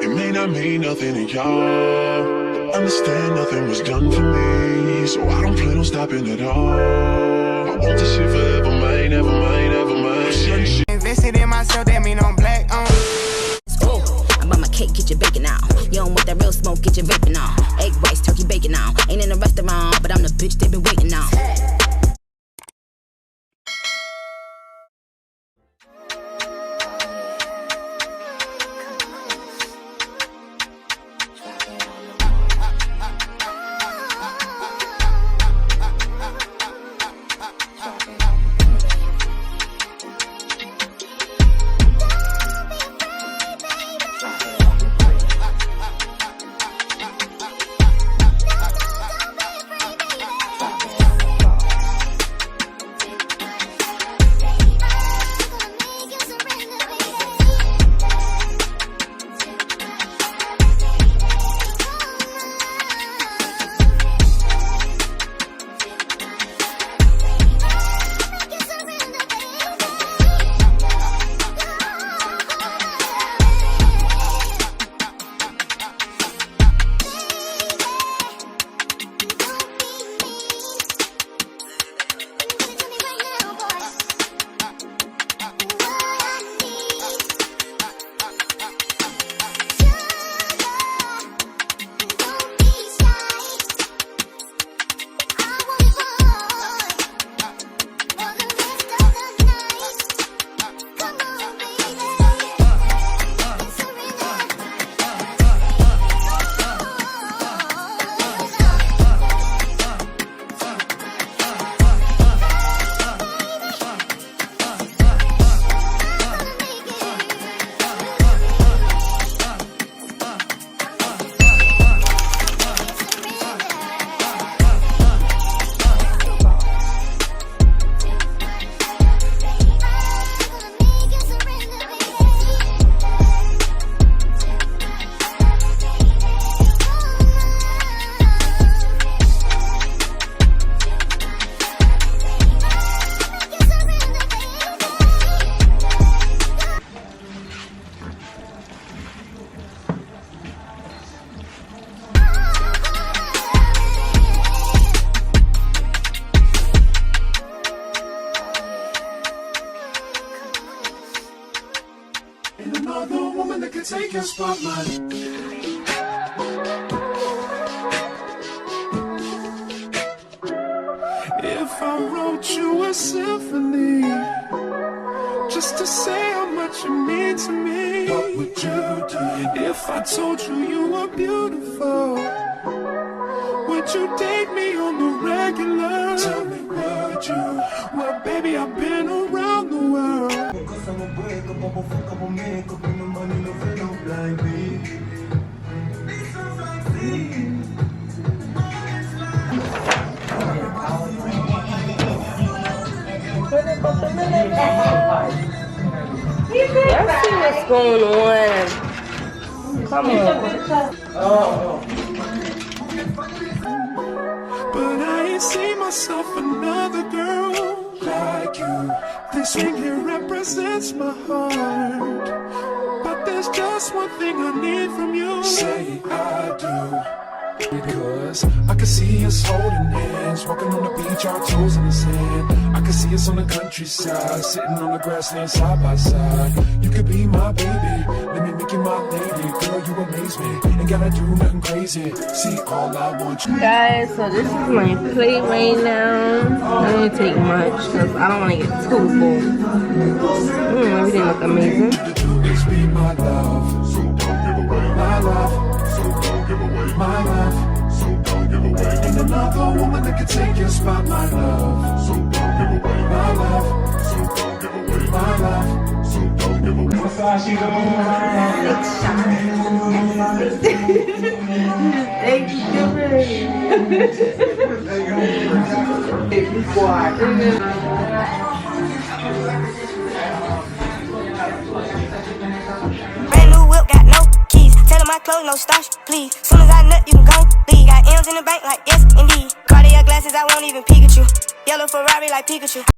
It may not mean nothing to y'all, but understand nothing was done for me, so I don't plan on stopping at all. I want this shit forever, mine, ever mine, ever mine. Invested in myself, that mean I'm black on. I bought my cake, get your bacon on. You don't want that real smoke, get your vaping on. Egg, rice, turkey, bacon on. Ain't in a restaurant, but I'm the bitch they been waiting on. Another woman that can take your spotlight. If I wrote you a symphony, just to say how much you mean to me, what would you do? If I told you you were beautiful, would you date me on the regular? Tell me, would you? Well, baby, I've been around the world. Let's see what's going on. Come on. But I ain't seen myself another girl like you. This ring here represents my heart, but there's just one thing I need from you. Say I do. Because I can see us holding hands, walking on the beach, our toes in the sand. I can see us on the countryside, sitting on the grassland side by side. You could be my baby, let me make you my lady. Girl, you amaze me, ain't gotta do nothing crazy. See, all I want you. Guys, so this is my plate right now. I don't take much because I don't want to get too full. Everything looks amazing. It's be my love, so don't give away my love, so don't give away my love, so don't give away. Ain't another woman that can take your spot, my love, so don't give away my love, so don't give away my love, so don't give away. Brand new whip, got no keys. Tell my clothes, no starch, please. Soon as I nut, you can go leave. Got M's in the bank, like yes, indeed. Cartier glasses, I won't even peek at you. Yellow Ferrari like Pikachu.